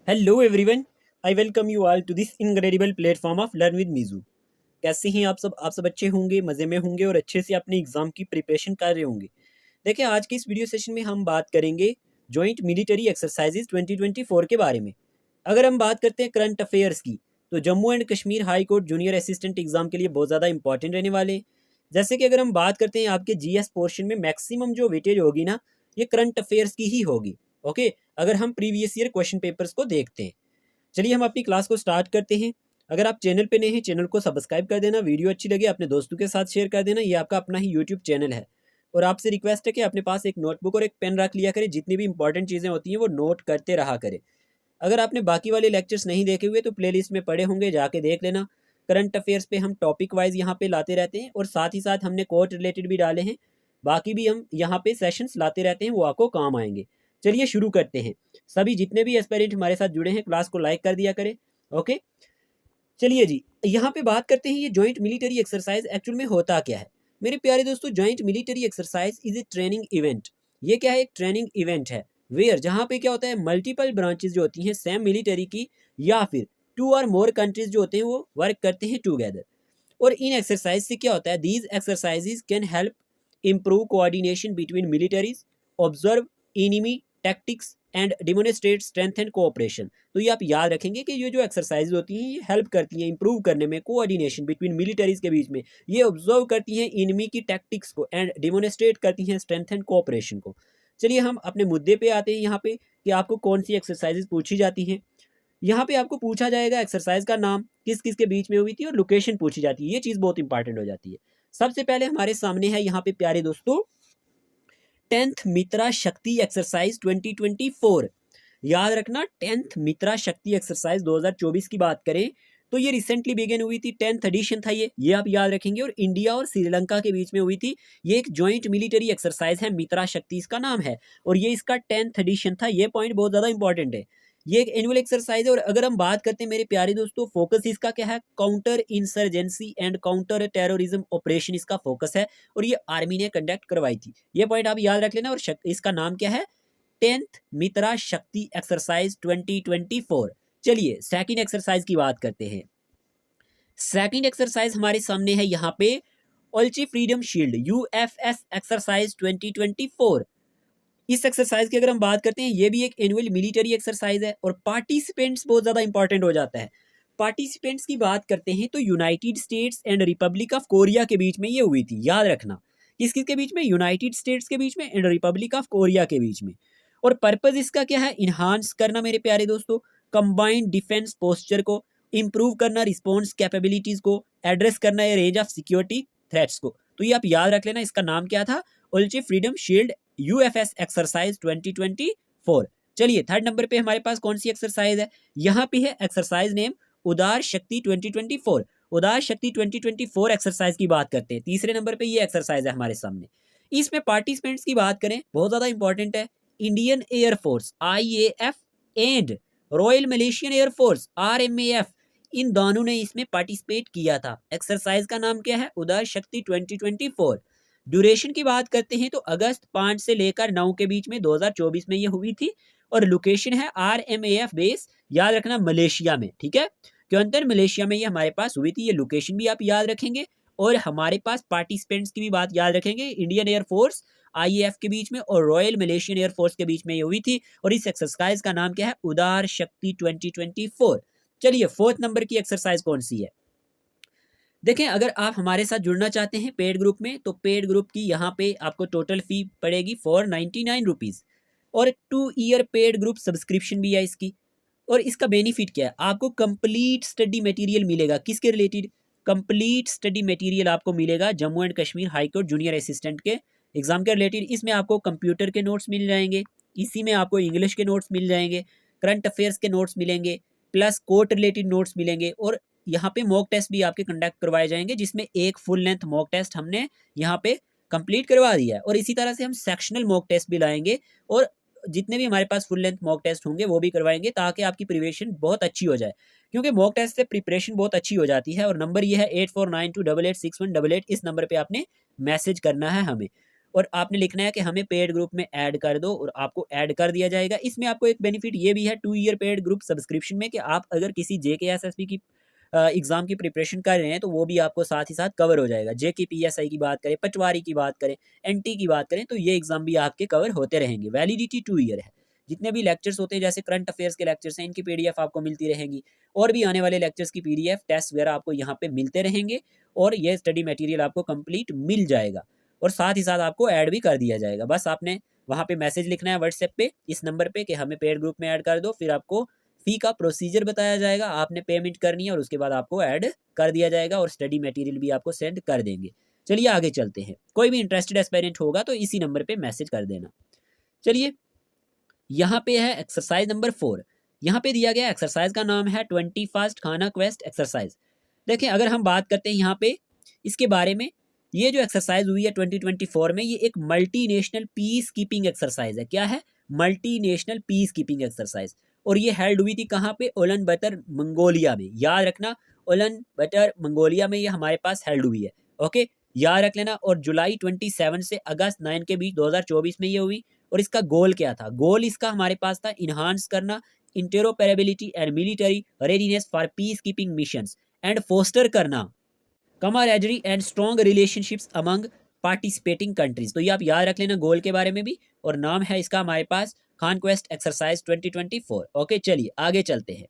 Hello everyone, I welcome you all to this incredible platform of learn with मीजू। कैसे हैं आप सब अच्छे होंगे, मज़े में होंगे और अच्छे से अपने एग्ज़ाम की प्रिपरेशन कर रहे होंगे। देखिए, आज के इस वीडियो सेशन में हम बात करेंगे जॉइंट मिलिट्री एक्सरसाइजेज 2024 के बारे में। अगर हम बात करते हैं करंट अफेयर्स की, तो Jammu and Kashmir high court junior assistant exam के लिए बहुत ज़्यादा इंपॉर्टेंट रहने वाले हैं। जैसे कि अगर हम बात करते हैं आपके जीएस पोर्शन में मैक्सिमम जो वेटेज होगी ना, ये करंट अफेयर्स की ही होगी। ओके, अगर हम प्रीवियस ईयर क्वेश्चन पेपर्स को देखते हैं। चलिए हम अपनी क्लास को स्टार्ट करते हैं। अगर आप चैनल पे नए हैं, चैनल को सब्सक्राइब कर देना, वीडियो अच्छी लगे अपने दोस्तों के साथ शेयर कर देना। ये आपका अपना ही यूट्यूब चैनल है और आपसे रिक्वेस्ट है कि अपने पास एक नोटबुक और एक पेन रख लिया करें। जितनी भी इंपॉर्टेंट चीज़ें होती हैं वो नोट करते रहा करें। अगर आपने बाकी वाले लेक्चर्स नहीं देखे हुए तो प्लेलिस्ट में पड़े होंगे, जाके देख लेना। करंट अफेयर्स पे हम टॉपिक वाइज यहाँ पे लाते रहते हैं और साथ ही साथ हमने कोर्ट रिलेटेड भी डाले हैं। बाकी भी हम यहाँ पे सेशंस लाते रहते हैं, वो आपको काम आएंगे। चलिए शुरू करते हैं। सभी जितने भी एस्पिरेंट हमारे साथ जुड़े हैं, क्लास को लाइक कर दिया करें। ओके, चलिए जी, यहाँ पे बात करते हैं ये जॉइंट मिलिट्री एक्सरसाइज एक्चुअल में होता क्या है। मेरे प्यारे दोस्तों, joint military exercise is a training event. ये क्या है? एक ट्रेनिंग इवेंट है वेयर, जहाँ पे क्या होता है, मल्टीपल ब्रांचेस जो होती हैं सेम मिलिट्री की या फिर टू और मोर कंट्रीज जो होते हैं वो वर्क करते हैं टुगेदर। और इन एक्सरसाइज से क्या होता है, these exercises can help improve coordination between militaries, observe enemy tactics and demonstrate strength and cooperation. तो ये आप याद रखेंगे कि ये जो एक्सरसाइज होती हैं ये हेल्प करती हैं इंप्रूव करने में कोऑर्डिनेशन बिटवीन मिलिटरीज के बीच में। ये ऑब्जर्व करती हैं इनमी की टैक्टिक्स को एंड डिमोनिस्ट्रेट करती हैं स्ट्रेंथ एंड कोऑपरेशन को। चलिए हम अपने मुद्दे पे आते हैं यहाँ पे कि आपको कौन सी एक्सरसाइजेज पूछी जाती हैं। यहाँ पे आपको पूछा जाएगा एक्सरसाइज का नाम, किस किस के बीच में हुई थी और लोकेशन पूछी जाती है। ये चीज़ बहुत इंपॉर्टेंट हो जाती है। सबसे पहले हमारे सामने है यहाँ पे प्यारे दोस्तों 10th मित्रा शक्ति एक्सरसाइज 2024। याद रखना, 10th मित्रा शक्ति एक्सरसाइज 2024 की बात करें तो ये रिसेंटली बिगिन हुई थी, 10th एडिशन था ये आप याद रखेंगे। और इंडिया और श्रीलंका के बीच में हुई थी। ये एक जॉइंट मिलिट्री एक्सरसाइज है, मित्रा शक्ति इसका नाम है और ये इसका 10th एडिशन था। ये पॉइंट बहुत ज़्यादा इंपॉर्टेंट है। ये एक एनुअल एक्सरसाइज है और अगर हम बात करते हैं मेरे प्यारे दोस्तों, फोकस इसका क्या है, counter insurgency and counter terrorism operation इसका फोकस है और ये आर्मी ने कंडक्ट करवाई थी। ये पॉइंट आप याद रख लेना। और इसका नाम क्या है, 10th मित्रा शक्ति एक्सरसाइज 2024। चलिए सेकंड एक्सरसाइज की बात करते हैं। सेकंड एक्सरसाइज हमारे सामने है यहाँ पे ओल्ची फ्रीडम शील्ड यूएफएस एक्सरसाइज 2024। इस एक्सरसाइज की अगर हम बात करते हैं, ये भी एक एनुअल मिलिट्री एक्सरसाइज है और पार्टिसिपेंट्स बहुत ज़्यादा इंपॉर्टेंट हो जाता है। पार्टिसिपेंट्स की बात करते हैं तो United states and Republic of Korea के बीच में ये हुई थी। याद रखना, किस किस के बीच में, यूनाइटेड स्टेट्स के बीच में एंड रिपब्लिक ऑफ कोरिया के बीच में। और पर्पज इसका क्या है, इन्हांस करना मेरे प्यारे दोस्तों कंबाइंड डिफेंस पोस्चर को, इम्प्रूव करना रिस्पॉन्स कैपेबिलिटीज को, एड्रेस करना ये रेंज ऑफ सिक्योरिटी थ्रेट्स को। तो ये आप याद रख लेना, इसका नाम क्या था, ओल्ची फ्रीडम शील्ड यूएफएस एक्सरसाइज 2024। चलिए थर्ड नंबर पे हमारे पास कौन सी एक्सरसाइज है, यहाँ पे है एक्सरसाइज नेम उदार शक्ति 2024। उदार शक्ति 2024 एक्सरसाइज की बात करते हैं। तीसरे नंबर पे ये एक्सरसाइज है हमारे सामने। इसमें पार्टिसिपेंट्स की बात करें, बहुत ज्यादा इंपॉर्टेंट है, Indian air force IAF and royal Malaysian air force RMAF, इन दोनों ने इसमें पार्टिसिपेट किया था। एक्सरसाइज का नाम क्या है, उदार शक्ति 2024। ड्यूरेशन की बात करते हैं तो अगस्त 5 से लेकर 9 के बीच में 2024 में ये हुई थी और लोकेशन है RMAF बेस, याद रखना मलेशिया में, ठीक है। क्योंतर मलेशिया में ये हमारे पास हुई थी, ये लोकेशन भी आप याद रखेंगे और हमारे पास पार्टिसिपेंट्स की भी बात याद रखेंगे। इंडियन एयरफोर्स IAF के बीच में और रॉयल मलेशियन एयरफोर्स के बीच में ये हुई थी और इस एक्सरसाइज का नाम क्या है, उदार शक्ति 2024। चलिए फोर्थ नंबर की एक्सरसाइज कौन सी है। देखें, अगर आप हमारे साथ जुड़ना चाहते हैं पेड ग्रुप में तो पेड ग्रुप की यहाँ पे आपको टोटल फी पड़ेगी 499 रुपीज़ और 2 ईयर पेड ग्रुप सब्सक्रिप्शन भी है इसकी। और इसका बेनिफिट क्या है, आपको कंप्लीट स्टडी मटेरियल मिलेगा। किसके रिलेटेड, कंप्लीट स्टडी मटेरियल आपको मिलेगा Jammu and Kashmir high court junior assistant के एग्जाम के रिलेटेड। इसमें आपको कंप्यूटर के नोट्स मिल जाएंगे, इसी में आपको इंग्लिश के नोट्स मिल जाएंगे, करंट अफेयर्स के नोट्स मिलेंगे, प्लस कोर्ट रिलेटेड नोट्स मिलेंगे और यहाँ पे मॉक टेस्ट भी आपके कंडक्ट करवाए जाएंगे, जिसमें एक फुल लेंथ मॉक टेस्ट हमने यहाँ पे कंप्लीट करवा दिया है। और इसी तरह से हम सेक्शनल मॉक टेस्ट भी लाएंगे और जितने भी हमारे पास फुल लेंथ मॉक टेस्ट होंगे वो भी करवाएंगे, ताकि आपकी प्रिपरेशन बहुत अच्छी हो जाए। क्योंकि मॉक टेस्ट से प्रिपरेशन बहुत अच्छी हो जाती है। और नंबर ये है 8492886188। इस नंबर पे आपने मैसेज करना है हमें। और आपने लिखना है कि हमें पेड ग्रुप में ऐड कर दो और आपको ऐड कर दिया जाएगा। इसमें आपको एक बेनिफिट ये भी है 2 ईयर पेड ग्रुप सब्सक्रिप्शन में कि आप अगर किसी JKSSB की एग्ज़ाम की प्रिपरेशन कर रहे हैं तो वो भी आपको साथ ही साथ कवर हो जाएगा। JKPSI की बात करें, पटवारी की बात करें, NT की बात करें तो ये एग्ज़ाम भी आपके कवर होते रहेंगे। वैलिडिटी 2 ईयर है। जितने भी लेक्चर्स होते हैं जैसे करंट अफेयर्स के लेक्चर्स हैं इनकी PDF आपको मिलती रहेंगी और भी आने वाले लेक्चर्स की PDF टेस्ट वगैरह आपको यहाँ पे मिलते रहेंगे और ये स्टडी मटेरियल आपको कंप्लीट मिल जाएगा और साथ ही साथ आपको ऐड भी कर दिया जाएगा। बस आपने वहाँ पे मैसेज लिखना है व्हाट्सएप पे इस नंबर पे कि हमें पेड ग्रुप में ऐड कर दो, फिर आपको फ़ी का प्रोसीजर बताया जाएगा, आपने पेमेंट करनी है और उसके बाद आपको ऐड कर दिया जाएगा और स्टडी मटेरियल भी आपको सेंड कर देंगे। चलिए आगे चलते हैं। कोई भी इंटरेस्टेड एस्पायरेंट होगा तो इसी नंबर पे मैसेज कर देना। चलिए यहाँ पे है एक्सरसाइज नंबर 4। यहाँ पे दिया गया एक्सरसाइज का नाम है 21st खाना क्वेस्ट एक्सरसाइज। देखें अगर हम बात करते हैं यहाँ पे इसके बारे में, ये जो एक्सरसाइज हुई है 2024 में ये एक मल्टीनेशनल पीस कीपिंग एक्सरसाइज है। क्या है? Multinational peace keeping exercise. और ये हेल्ड हुई थी कहाँ पे? उलन बतर मंगोलिया में। याद रखना उलन बतर मंगोलिया में ये हमारे पास हेल्ड हुई है। ओके, याद रख लेना। और जुलाई 27 से अगस्त 9 के बीच 2024 में ये हुई। और इसका गोल क्या था? गोल इसका हमारे पास था इन्हांस करना interoperability and military readiness for peace keeping missions and foster करना camaraderie and strong relationships among participating countries. तो ये आप याद रख लेना गोल के बारे में भी। और नाम है इसका हमारे पास कॉन्क्वेस्ट एक्सरसाइज 2024। ओके, चलिए आगे चलते हैं।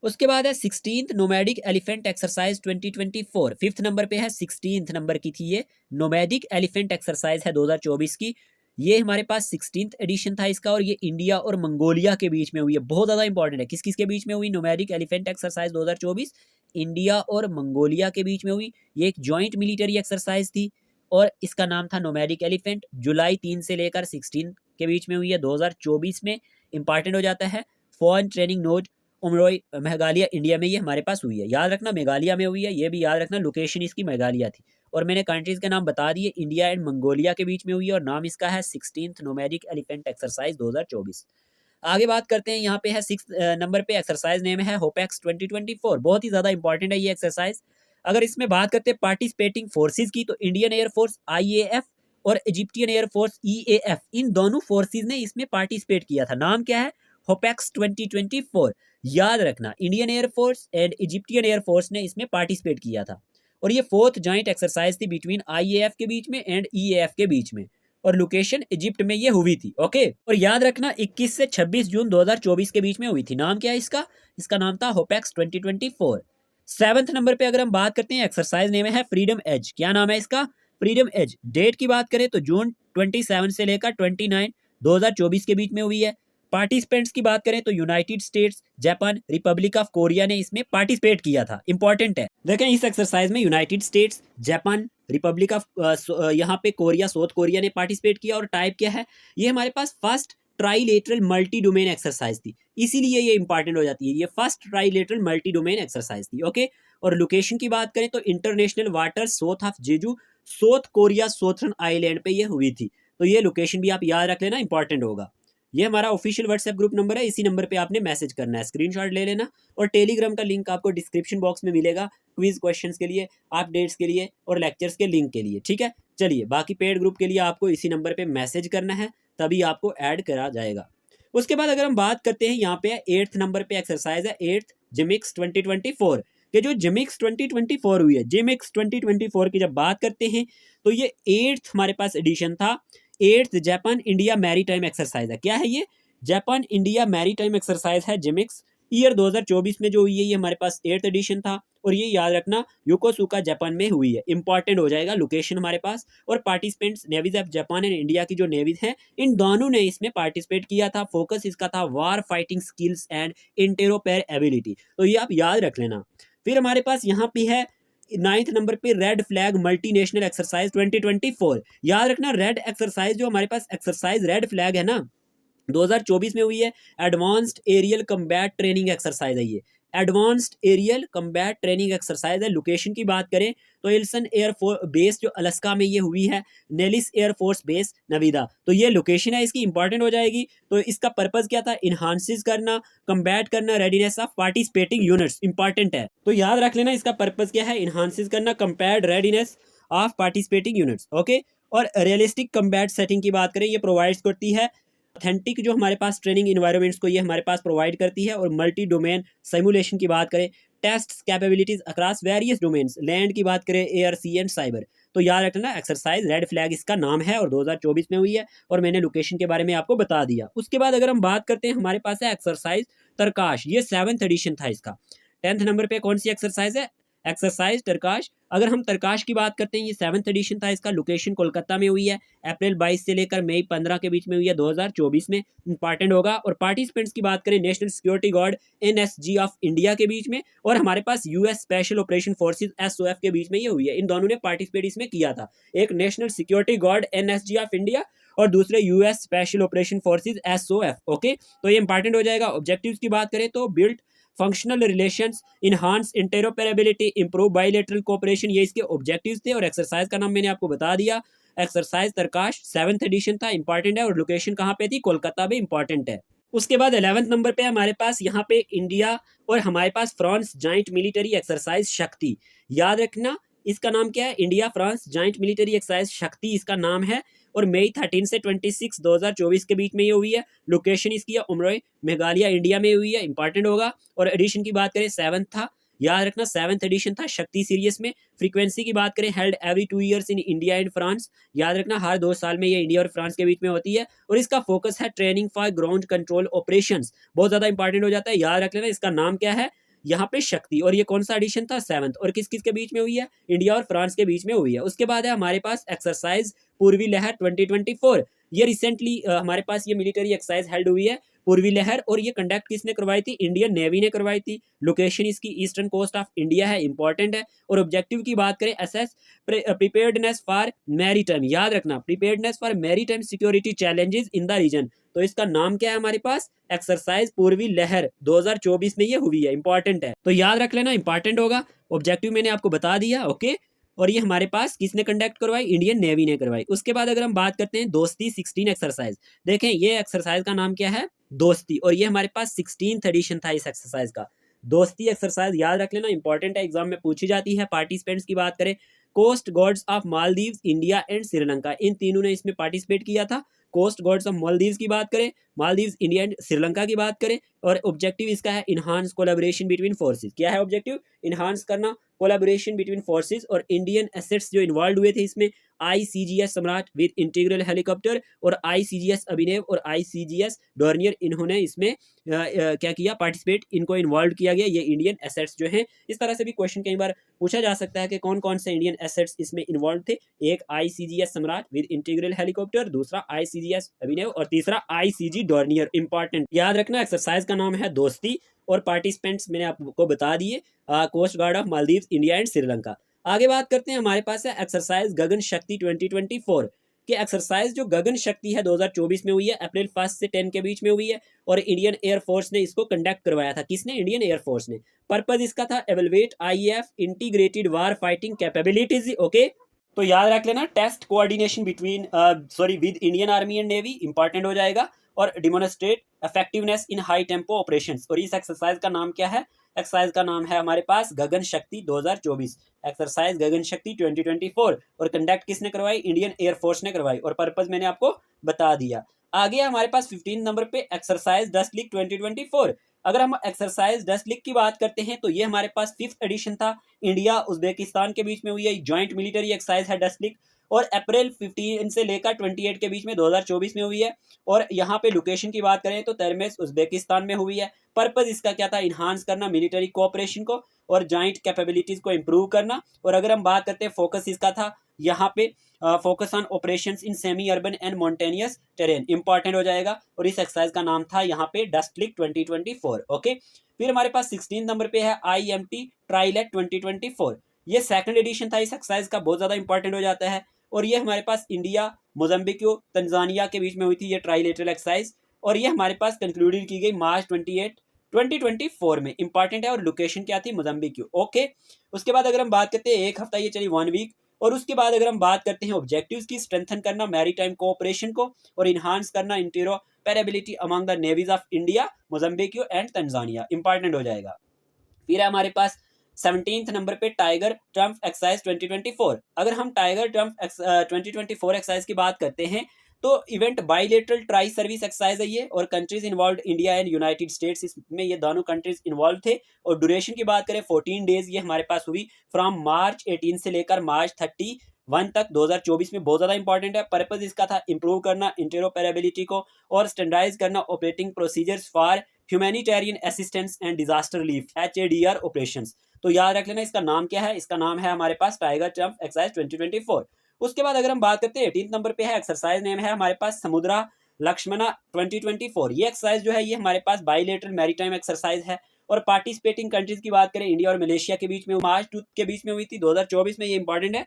उसके बाद है 16th nomadic elephant exercise 2024। 5th number पे है, 16th नंबर की थी ये नोमैडिक एलिफेंट एक्सरसाइज है 2024 की। ये हमारे पास 16th एडिशन था इसका और ये इंडिया और मंगोलिया के बीच में हुई है। बहुत ज़्यादा इंपॉर्टेंट है। किस किस के बीच में हुई? नोमैडिक एलिफेंट एक्सरसाइज 2024 इंडिया और मंगोलिया के बीच में हुई। ये एक जॉइंट मिलिट्री एक्सरसाइज थी और इसका नाम था नोमैडिक एलिफेंट। जुलाई 3 से लेकर 16 के बीच में हुई है 2024 में। इंपॉर्टेंट हो जाता है। Foreign training node Umroi Meghalaya India में ये हमारे पास हुई है। याद रखना मेघालय में हुई है, ये भी याद रखना लोकेशन इसकी मेघालय थी। और मैंने कंट्रीज के नाम बता दिए, इंडिया एंड मंगोलिया के बीच में हुई है और नाम इसका है 16th नोमैडिक एलिफेंट एक्सरसाइज 2024। आगे बात करते हैं, यहाँ पे है 6 नंबर पे एक्सरसाइज नेम है होपेक्स 2024। बहुत ही ज़्यादा इंपॉर्टेंट है ये एक्सरसाइज। अगर इसमें बात करते हैं पार्टिसिपेटिंग फोर्सेज की तो इंडियन एयरफोर्स IAF और इजिप्टियन एयरफोर्स EAF, इन दोनों फोर्सेज ने इसमें पार्टिसिपेट किया था। नाम क्या है? होपेक्स 2024। याद रखना Indian air force and Egyptian air force ने इसमें पार्टिसिपेट किया था और ये 4th जॉइंट एक्सरसाइज थी बिटवीन IAF के बीच में एंड EAF के बीच में और लोकेशन इजिप्ट में ये हुई थी। ओके, और याद रखना 21 से 26 जून 2024 के बीच में हुई थी। नाम क्या है इसका? इसका नाम था होपेक्स 2024। 7th नंबर पे अगर हम बात करते हैं एक्सरसाइज नेम है फ्रीडम एज। क्या नाम है इसका? Freedom as. डेट की बात करें तो जून 27 से लेकर 29 2024 के बीच में हुई है। पार्टिसिपेंट्स की बात करें तो United States, Japan, Republic of Korea ने इसमें पार्टिसिपेट किया था। इंपॉर्टेंट है, देखें इस एक्सरसाइज में United States, Japan, Republic of यहाँ पे कोरिया, साउथ कोरिया ने पार्टिसिपेट किया। और टाइप क्या है? ये हमारे पास first trilateral multi domain exercise थी, इसीलिए ये इंपॉर्टेंट हो जाती है। ये first trilateral multi domain exercise थी। ओके, और लोकेशन की बात करें तो international water south of Jeju, South Korea southern island पे ये हुई थी। तो ये लोकेशन भी आप याद रख लेना, इंपॉर्टेंट होगा। ये हमारा ऑफिशियल व्हाट्सएप ग्रुप नंबर है, इसी नंबर पे आपने मैसेज करना है, स्क्रीनशॉट ले लेना। और टेलीग्राम का लिंक आपको डिस्क्रिप्शन बॉक्स में मिलेगा क्विज क्वेश्चंस के लिए, अपडेट्स के लिए और लेक्चर्स के लिंक के लिए। ठीक है, चलिए बाकी पेड ग्रुप के लिए आपको इसी नंबर पे मैसेज करना है, तभी आपको ऐड करा जाएगा। उसके बाद अगर हम बात करते हैं, यहाँ पे 8th नंबर पे एक्सरसाइज है 8th जिमिक्स 2024। ये जो जिमिक्स 2024 हुई है, जिमिक्स 2024 की जब बात करते हैं तो ये 8th हमारे पास एडिशन था। 8th Japan India maritime exercise है। क्या है ये? जापान इंडिया मैरीटाइम एक्सरसाइज है जिमिक्स। ईयर 2024 में जो हुई है ये हमारे पास 8th एडिशन था और ये याद रखना योकोसुका जापान में हुई है। इंपॉर्टेंट हो जाएगा लोकेशन हमारे पास। और participants navies of Japan and India की जो नेवीज हैं इन दोनों ने इसमें पार्टिसिपेट किया था। फोकस इसका था वार फाइटिंग स्किल्स एंड इंटेरोपेरेबिलिटी। तो ये आप याद रख लेना। फिर हमारे पास यहाँ पे है 9th नंबर पे रेड फ्लैग मल्टीनेशनल एक्सरसाइज 2024। याद रखना रेड एक्सरसाइज जो हमारे पास एक्सरसाइज रेड फ्लैग है ना 2024 में हुई है। Advanced aerial combat training exercise है ये। Advanced aerial combat training exercise है। लोकेशन की बात करें तो इल्सन एयरफोर्स बेस जो अलास्का में ये हुई है, नेलिस एयरफोर्स बेस नवीदा। तो ये लोकेशन है इसकी, इंपॉर्टेंट हो जाएगी। तो इसका पर्पस क्या था? इन्हांसिस करना, कम्बैट करना readiness of participating units. Important है, तो याद रख लेना इसका पर्पस क्या है? इन्हांसिस करना combat readiness of participating units. Okay, और रियलिस्टिक कम्बैट सेटिंग की बात करें, ये प्रोवाइड्स करती है ऑथेंटिक जो हमारे पास ट्रेनिंग इन्वायरमेंट्स को ये हमारे पास प्रोवाइड करती है। और मल्टी डोमेन सिमुलेशन की बात करें, test capabilities across various domains, land की बात करें, एयर सी एंड साइबर। तो याद रखना एक्सरसाइज रेड फ्लैग इसका नाम है और 2024 में हुई है, और मैंने लोकेशन के बारे में आपको बता दिया। उसके बाद अगर हम बात करते हैं, हमारे पास है एक्सरसाइज तरकाश, ये 7th एडिशन था इसका। 10th नंबर पे कौन सी एक्सरसाइज है? एक्सरसाइज तरकाश। अगर हम तरकाश की बात करते हैं, ये 7th एडिशन था इसका, लोकेशन कोलकाता में हुई है, अप्रैल 22 से लेकर मई 15 के बीच में हुई है 2024 में, इंपॉर्टेंट होगा। और पार्टिसिपेंट्स की बात करें, National Security Guard NSG of India के बीच में, और हमारे पास US special operation forces SOF के बीच में ये हुई है। इन दोनों ने पार्टिसिपेट इसमें किया था, एक national Security Guard NSG of India और दूसरे US special operation forces SOF. Okay, तो ये इंपॉर्टेंट हो जाएगा। ऑब्जेक्टिव्स की बात करें तो build functional relations, enhance interoperability, improve bilateral cooperation, ये इसके ऑब्जेक्टिव्स थे। और एक्सरसाइज का नाम मैंने आपको बता दिया, एक्सरसाइज तरकाश 7th एडिशन था, इंपॉर्टेंट है। और लोकेशन कहाँ पे थी? कोलकाता में, इंपॉर्टेंट है। उसके बाद 11th नंबर पे हमारे पास यहाँ पे इंडिया और हमारे पास फ्रांस जॉइंट मिलिट्री एक्सरसाइज शक्ति। याद रखना इसका नाम क्या है? India France joint military exercise शक्ति इसका नाम है। और मई 13 से 26 2024 के बीच में ये हुई है। लोकेशन इसकी है उमरोई, मेघालय, इंडिया में हुई है, इंपॉर्टेंट होगा। और एडिशन की बात करें 7th था, याद रखना 7th एडिशन था शक्ति सीरीज में। फ्रीक्वेंसी की बात करें, held every 2 years in India and France, याद रखना हर 2 साल में ये इंडिया और फ्रांस के बीच में होती है। और इसका फोकस है training for ground control operations, बहुत ज्यादा इंपॉर्टेंट हो जाता है, याद रख लेना। इसका नाम क्या है यहाँ पे? शक्ति। और ये कौन सा एडिशन था? 7th। और किस किस के बीच में हुई है? इंडिया और फ्रांस के बीच में हुई है। उसके बाद है हमारे पास एक्सरसाइज पूर्वी लहर 2024। ये रिसेंटली हमारे पास ये मिलिट्री एक्सरसाइज हेल्ड हुई है, पूर्वी लहर। और ये कंडक्ट किसने करवाई थी? इंडियन नेवी ने करवाई थी। लोकेशन इसकी ईस्टर्न कोस्ट ऑफ इंडिया है, इंपॉर्टेंट है। और ऑब्जेक्टिव की बात करें, एसएस प्रिपेयर्डनेस फॉर मैरीटाइम, याद रखना preparedness for maritime security challenges in the region. तो इसका नाम क्या है हमारे पास? एक्सरसाइज पूर्वी लहर 2024 में ये हुई है, इंपॉर्टेंट है, तो याद रख लेना, इंपॉर्टेंट होगा। ऑब्जेक्टिव मैंने आपको बता दिया। ओके, और ये हमारे पास किसने कंडक्ट करवाई? इंडियन नेवी ने करवाई। उसके बाद अगर हम बात करते हैं दोस्ती 16 एक्सरसाइज, देखें ये एक्सरसाइज का नाम क्या है? दोस्ती। और ये हमारे पास 16th एडिशन था इस एक्सरसाइज का। दोस्ती एक्सरसाइज याद रख लेना, इंपॉर्टेंट है, एग्जाम में पूछी जाती है। पार्टिसिपेंट्स की बात करें, coast guards of Maldives, India and Sri Lanka, इन तीनों ने इसमें पार्टिसिपेट किया था। कोस्ट गार्ड्स ऑफ मालदीव्स की बात करें, मालदीव्स, इंडिया एंड श्रीलंका की बात करें। और ऑब्जेक्टिव इसका है इनहांस कोलैबोरेशन बिटवीन फोर्सेस। क्या है ऑब्जेक्टिव? इनहांस करना कोलैबोरेशन बिटवीन फोर्सेस। और इंडियन एसेट्स जो इन्वॉल्व हुए थे इसमें, आईसीजीएस सम्राट विद इंटीग्रल हेलीकॉप्टर और आईसीजीएस अभिनव और आईसीजीएस डॉर्नियर, इन्होंने इसमें क्या किया? पार्टिसिपेट, इनको इन्वॉल्व किया गया, ये इंडियन एसेट्स जो हैं। इस तरह से भी क्वेश्चन कई बार पूछा जा सकता है कि कौन कौन से इंडियन एसेट्स इसमें इन्वॉल्व थे। एक आईसीजीएस सम्राट विद इंटीग्रल हेलीकॉप्टर, दूसरा आईसीजीएस अभिनव और तीसरा आईसीजी डॉर्नियर, इंपॉर्टेंट, याद रखना। एक्सरसाइज का नाम है दोस्ती। और पार्टिसिपेंट्स मैंने आपको बता दिए, coast guard of Maldives, India and Sri Lanka. आगे बात करते हैं, हमारे पास है एक्सरसाइज गगन शक्ति 2024 कि एक्सरसाइज जो गगन शक्ति है 2024 में हुई है, अप्रैल 1 से 10 के बीच में हुई है। और इंडियन एयरफोर्स ने इसको कंडक्ट करवाया था। किसने? इंडियन एयरफोर्स ने। पर्पज इसका था evaluate IAF integrated war fighting capabilities. Okay, तो याद रख लेना, test coordination between with Indian army and navy, important हो जाएगा। और demonstrate effectiveness in high tempo operations. और इस एक्सरसाइज का नाम क्या है? एक्सरसाइज का नाम है हमारे पास गगन शक्ति 2024, एक्सरसाइज गगन शक्ति 2024। और कंडक्ट किसने करवाई? इंडियन एयरफोर्स ने करवाई। और पर्पज मैंने आपको बता दिया। आगे हमारे पास 15 नंबर पे एक्सरसाइज डस्ट लीग 2024। अगर हम एक्सरसाइज डस्ट लीग की बात करते हैं तो ये हमारे पास 5th एडिशन था, इंडिया उज्बेकिस्तान के बीच में हुई है, ज्वाइंट मिलिट्री एक्सरसाइज है डस्ट लीग। और अप्रैल 15 से लेकर 28 के बीच में 2024 में हुई है। और यहाँ पे लोकेशन की बात करें तो तरमेस उज्बेकिस्तान में हुई है। पर्पज इसका क्या था? इन्हांस करना मिलिट्री कोऑपरेशन को और जॉइंट कैपेबिलिटीज को इंप्रूव करना। और अगर हम बात करते हैं फोकस इसका था यहाँ पे focus on operations in semi urban and mountainous terrain, important हो जाएगा। और इस एक्सरसाइज का नाम था यहाँ पे डस्ट लीग 2024। ओके, फिर हमारे पास 16 नंबर पे है IMT ट्राइलेट 2024। ये 2nd एडिशन था इस एक्सरसाइज का, बहुत ज्यादा इंपॉर्टेंट हो जाता है। और ये हमारे पास इंडिया, मोजाम्बिक, तंजानिया के बीच में हुई थी ये ट्राइलेटरल एक्सरसाइज। और ये हमारे पास कंक्लूडेड की गई मार्च 28 2024 में, इंपॉर्टेंट है। और लोकेशन क्या थी? मोजाम्बिक। ओके, उसके बाद अगर हम बात करते हैं, एक हफ्ता ये चली, 1 वीक। और उसके बाद अगर हम बात करते हैं ऑब्जेक्टिव्स की, स्ट्रेंथन करना मैरीटाइम कोऑपरेशन को और इन्हांस करना interoperability among the navies of India, Mozambique and Tanzania, important हो जाएगा। फिर है हमारे पास 17th नंबर पे टाइगर ट्रम्प एक्सरसाइज 2024। अगर हम टाइगर ट्रम्प 2024 एक्सरसाइज की बात करते हैं तो event bilateral tri service exercise है ये, और countries involve India and United states, इसमें ये दोनों कंट्रीज इन्वॉल्व थे। और ड्यूरेशन की बात करें 14 डेज ये हमारे पास हुई, फ्रॉम मार्च 18 से लेकर मार्च 31 तक 2024 में। बहुत ज़्यादा इंपॉर्टेंट है। पर्पज इसका था इंप्रूव करना इंटरऑपरेबिलिटी को और स्टैंडर्डाइज करना operating procedures for humanitarian assistance and disaster relief HADR operations. तो याद रख लेना इसका नाम क्या है, इसका नाम है हमारे पास टाइगर ट्रम्प एक्सरसाइज 2024। उसके बाद अगर हम बात करते हैं 18 नंबर पे है, एक्सरसाइज नेम है हमारे पास समुद्रा लक्ष्मणा 2024। ये एक्सरसाइज जो है ये हमारे पास बाइलेटरल मैरीटाइम एक्सरसाइज है, और पार्टिसिपेटिंग कंट्रीज की बात करें इंडिया और मलेशिया के बीच में मार्च 2 के बीच में हुई थी 2024 में। ये इंपॉर्टेंट है।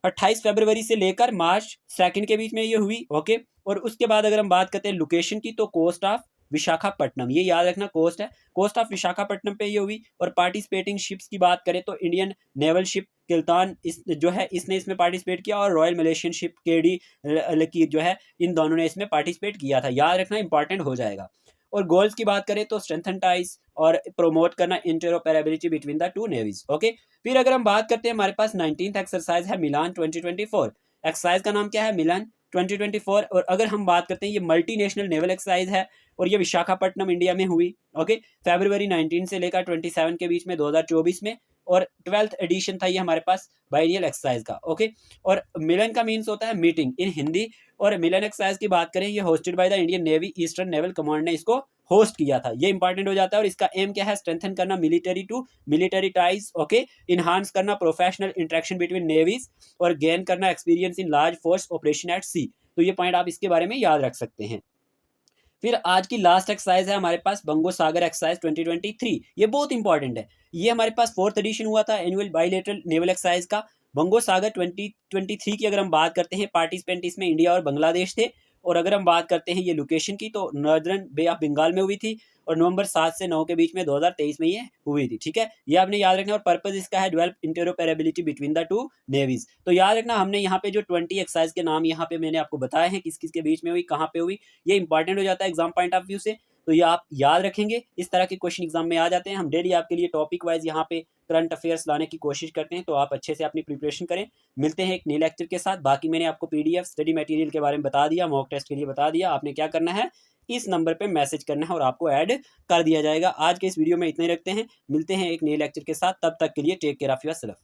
28 फरवरी से लेकर मार्च 2 के बीच में ये हुई। ओके। और उसके बाद अगर हम बात करते हैं लोकेशन की, तो कोस्ट ऑफ विशाखापट्टनम, ये याद रखना कोस्ट है, कोस्ट ऑफ विशाखापट्टनम पे ये हुई। और पार्टिसिपेटिंग शिप्स की बात करें तो इंडियन नेवल शिप किल्तान इस जो है इसने इसमें पार्टिसिपेट किया, और रॉयल मलेशियन शिप केडी की जो है इन दोनों ने इसमें पार्टिसिपेट किया था। याद रखना इंपॉर्टेंट हो जाएगा। और गोल्स की बात करें तो स्ट्रेंथन टाइज और प्रमोट करना interoperability between the two navies. Okay. फिर अगर हम बात करते हैं हमारे पास 19th एक्सरसाइज है मिलान 2024। एक्सरसाइज का नाम क्या है, मिलान 2024। और अगर हम बात करते हैं ये मल्टीनेशनल नेवल एक्सरसाइज है, और ये विशाखापट्टनम इंडिया में हुई। ओके। फरवरी 19 से लेकर 27 के बीच में 2024 में, और 12th एडिशन था ये हमारे पास बाइनियल एक्सरसाइज का। ओके। और मिलन का मीन्स होता है मीटिंग इन हिंदी। और मिलन एक्सरसाइज की बात करें ये hosted by the Indian navy eastern naval command ने इसको होस्ट किया था। ये इंपॉर्टेंट हो जाता है। और इसका एम क्या है, स्ट्रेंथन करना military to military ties. Okay. Enhance करना प्रोफेशनल इंटरेक्शन बिटवीन नेवीज, और गेन करना experience in large force operation at sea. तो ये पॉइंट आप इसके बारे में याद रख सकते हैं। फिर आज की लास्ट एक्सरसाइज है हमारे पास बंगो सागर एक्सरसाइज 2023। ये बहुत इंपॉर्टेंट है। ये हमारे पास 4th एडिशन हुआ था एनुअल बाइलेटरल नेवल एक्सरसाइज का। बंगो सागर 2023 की अगर हम बात करते हैं, पार्टिसिपेंट इसमें इंडिया और बांग्लादेश थे। और अगर हम बात करते हैं ये लोकेशन की, तो नॉर्दर्न बे ऑफ बंगाल में हुई थी, और नवंबर 7 से 9 के बीच में 2023 में ये हुई थी। ठीक है, ये आपने याद रखना। और पर्पज इसका है develop interoperability between the two navies. तो याद रखना, हमने यहाँ पे जो 20 एक्सरसाइज के नाम यहाँ पे मैंने आपको बताए हैं, किस किस के बीच में हुई, कहाँ पे हुई, ये इंपॉर्टेंट हो जाता है एग्जाम पॉइंट ऑफ व्यू से। तो ये आप याद रखेंगे। इस तरह के क्वेश्चन एग्जाम में आ जाते हैं। हम डेली आपके लिए टॉपिक वाइज यहाँ पे करंट अफेयर्स लाने की कोशिश करते हैं, तो आप अच्छे से अपनी प्रिपरेशन करें। मिलते हैं एक नए लेक्चर के साथ। बाकी मैंने आपको PDF स्टडी मटेरियल के बारे में बता दिया, मॉक टेस्ट के लिए बता दिया। आपने क्या करना है, इस नंबर पे मैसेज करना है और आपको ऐड कर दिया जाएगा। आज के इस वीडियो में इतना ही रखते हैं। मिलते हैं एक नए लेक्चर के साथ। तब तक के लिए टेक केयर ऑफ योरसेल्फ।